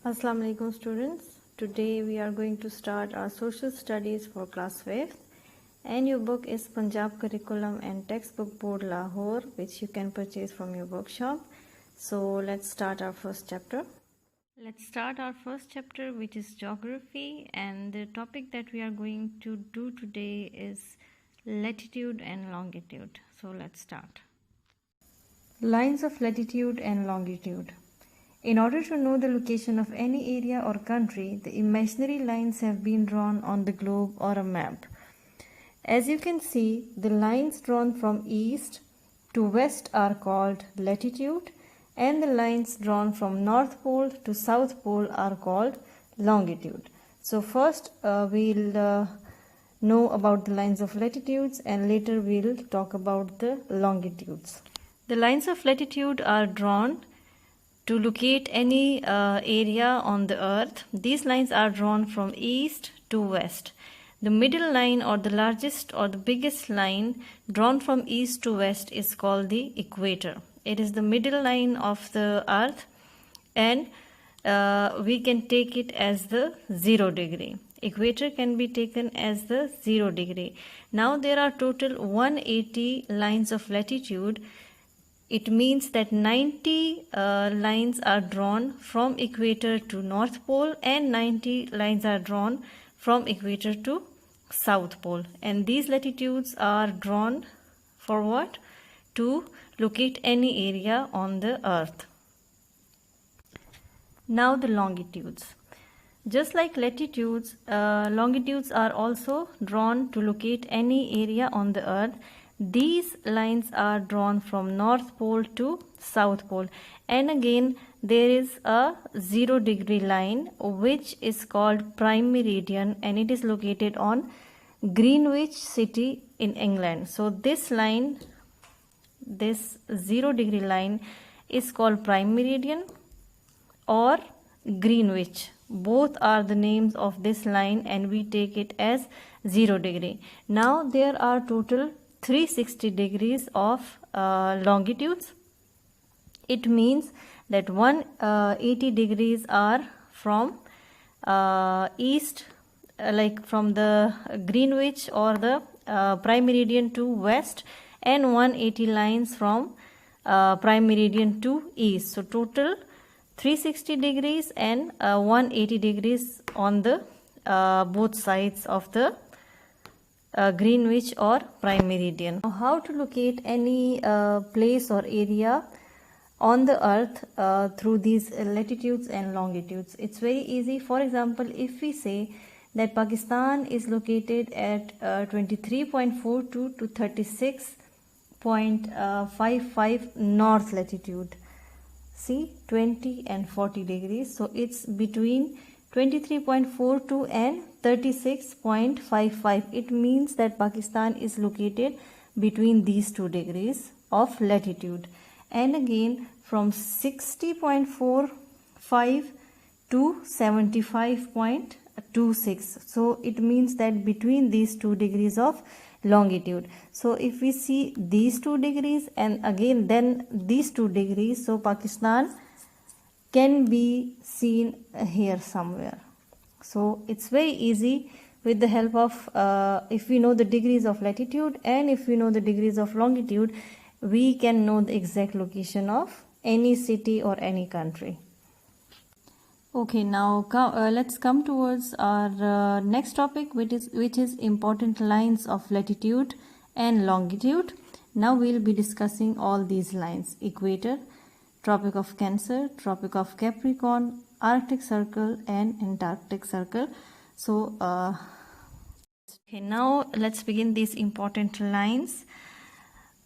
Assalamu alaikum students. Today we are going to start our social studies for class 5th and your book is Punjab Curriculum and Textbook Board Lahore, which you can purchase from your bookshop. So let's start our first chapter. Let's start our first chapter, which is geography, and the topic that we are going to do today is latitude and longitude. So let's start. Lines of latitude and longitude. In order to know the location of any area or country, the imaginary lines have been drawn on the globe or a map. As you can see, the lines drawn from east to west are called latitude, and the lines drawn from North Pole to South Pole are called longitude. So first we'll know about the lines of latitudes, and later we'll talk about the longitudes. The lines of latitude are drawn to locate any area on the earth. These lines are drawn from east to west. The middle line, or the largest or the biggest line drawn from east to west, is called the equator. It is the middle line of the earth, and we can take it as the 0 degree. Equator can be taken as the 0 degree. Now there are total 180 lines of latitude. It means that 90 lines are drawn from equator to North Pole, and 90 lines are drawn from equator to South Pole. And these latitudes are drawn for what? To locate any area on the earth. Now the longitudes. Just like latitudes, longitudes are also drawn to locate any area on the earth. These lines are drawn from North Pole to South Pole, and again there is a 0 degree line which is called prime meridian, and it is located on Greenwich city in England. So this line, this 0 degree line, is called prime meridian or Greenwich. Both are the names of this line, and we take it as 0 degree. Now there are total 360 degrees of longitudes. It means that 180 degrees are from east, like from the Greenwich or the prime meridian to west, and 180 lines from prime meridian to east. So total 360 degrees and 180 degrees on the both sides of the Greenwich or prime meridian. Now, how to locate any place or area on the earth through these latitudes and longitudes? It's very easy. For example, if we say that Pakistan is located at 23.42 to 36.55 north latitude. See, 20 and 40 degrees. So it's between 23.42 and 36.55. It means that Pakistan is located between these 2 degrees of latitude. And again from 60.45 to 75.26. So it means that between these 2 degrees of longitude. So if we see these 2 degrees and again then these 2 degrees, so Pakistan can be seen here somewhere. So it's very easy with the help of if we know the degrees of latitude and if we know the degrees of longitude, we can know the exact location of any city or any country. Okay, now let's come towards our next topic, which is important lines of latitude and longitude. Now we'll be discussing all these lines: equator, Tropic of Cancer, Tropic of Capricorn, Arctic Circle and Antarctic Circle. So okay, now let's begin these important lines.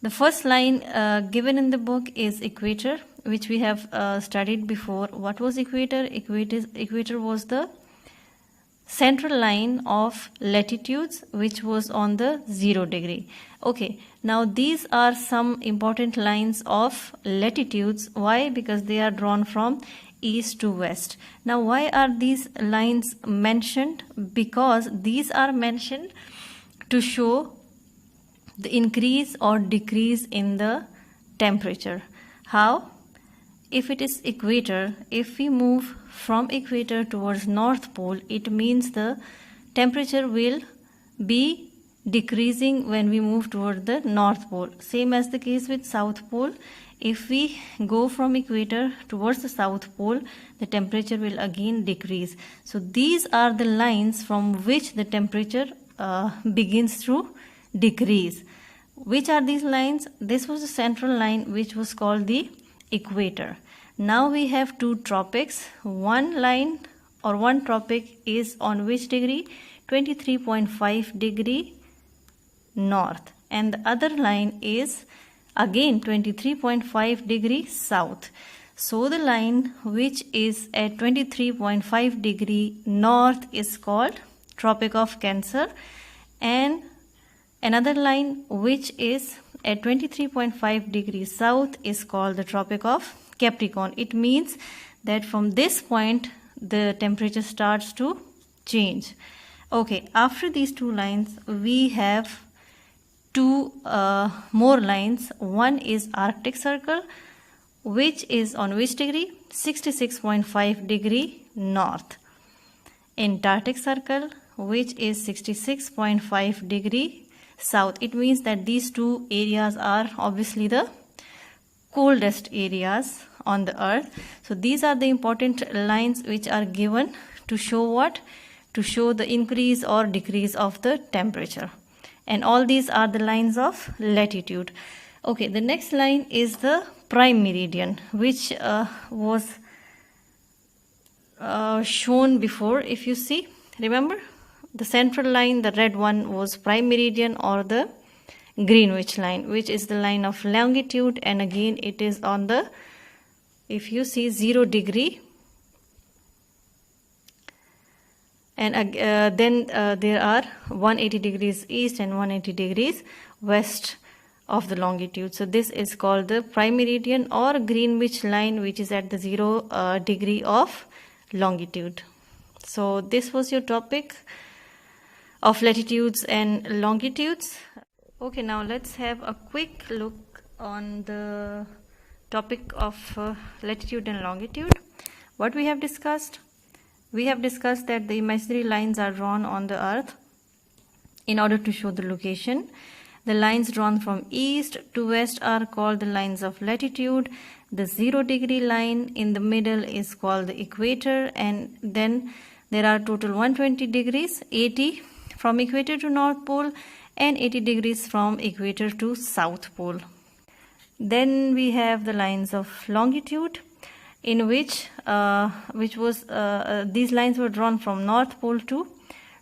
The first line given in the book is equator, which we have studied before. What was equator? Equator was the central line of latitudes, which was on the 0 degree. Okay, now these are some important lines of latitudes. Why? Because they are drawn from east to west. Now why are these lines mentioned? Because these are mentioned to show the increase or decrease in the temperature. How? if it is equator, if we move from equator towards North Pole, it means the temperature will be decreasing when we move toward the North Pole. Same as the case with South Pole. If we go from equator towards the South Pole, the temperature will again decrease. So these are the lines from which the temperature begins to decrease. Which are these lines? This was the central line, which was called the equator. Now we have two tropics. One line or one tropic is on which degree? 23.5 degree north, and the other line is again 23.5 degree south. So the line which is at 23.5 degree north is called Tropic of Cancer, and another line which is at 23.5 degrees south is called the Tropic of Capricorn. It means that from this point the temperature starts to change. Okay, after these two lines we have two more lines. One is Arctic Circle, which is on which degree? 66.5 degree north. Antarctic Circle, which is 66.5 degree south. It means that these two areas are obviously the coldest areas on the earth. So these are the important lines which are given to show what? To show the increase or decrease of the temperature. And all these are the lines of latitude. Okay, the next line is the prime meridian, which was shown before. If you see, remember, the central line, the red one, was prime meridian or the Greenwich line, which is the line of longitude, and again it is on the, if you see, 0 degree, and then there are 180 degrees east and 180 degrees west of the longitude. So this is called the prime meridian or Greenwich line, which is at the 0 degree of longitude. So this was your topic of latitudes and longitudes. Okay, now let's have a quick look on the topic of latitude and longitude. What we have discussed? We have discussed that the imaginary lines are drawn on the earth in order to show the location. The lines drawn from east to west are called the lines of latitude. The 0 degree line in the middle is called the equator, and then there are total 120 degrees, 80 from equator to North Pole and 80 degrees from equator to South Pole. Then we have the lines of longitude, in which these lines were drawn from North Pole to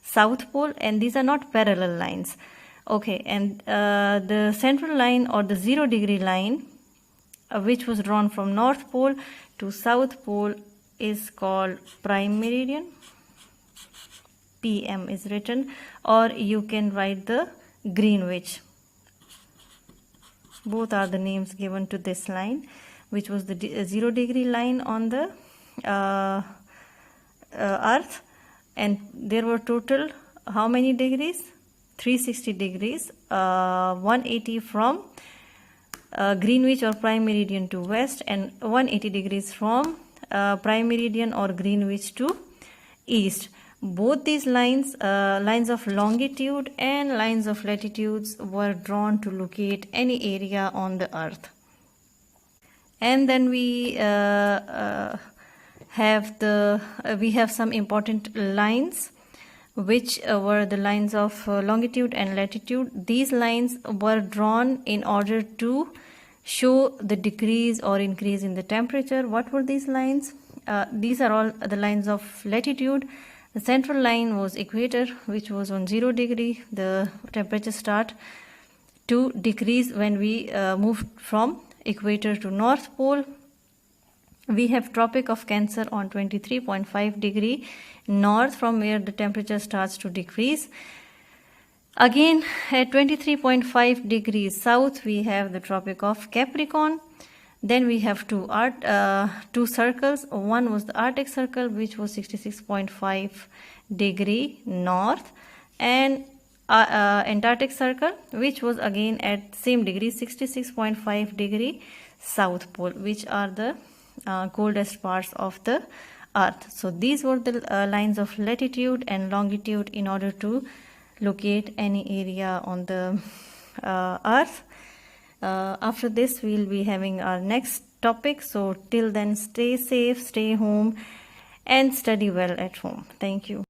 South Pole, and these are not parallel lines. Okay, and the central line or the 0 degree line, which was drawn from North Pole to South Pole, is called prime meridian. PM is written, or you can write the Greenwich. Both are the names given to this line, which was the 0 degree line on the earth, and there were total how many degrees? 360 degrees, 180 from Greenwich or prime meridian to west, and 180 degrees from prime meridian or Greenwich to east. Both these lines, lines of longitude and lines of latitudes, were drawn to locate any area on the earth. And then we have some important lines, which were the lines of longitude and latitude. These lines were drawn in order to show the decrease or increase in the temperature. What were these lines? These are all the lines of latitude. The central line was equator, which was on 0 degree. The temperature start to decrease when we moved from equator to North Pole. We have Tropic of Cancer on 23.5 degree north, from where the temperature starts to decrease. Again, at 23.5 degrees south, we have the Tropic of Capricorn. Then we have two circles. One was the Arctic Circle, which was 66.5 degree north, and Antarctic Circle, which was again at same degree, 66.5 degree South Pole, which are the coldest parts of the earth. So these were the lines of latitude and longitude in order to locate any area on the earth. After this we will be having our next topic. So till then, stay safe, stay home and study well at home. Thank you.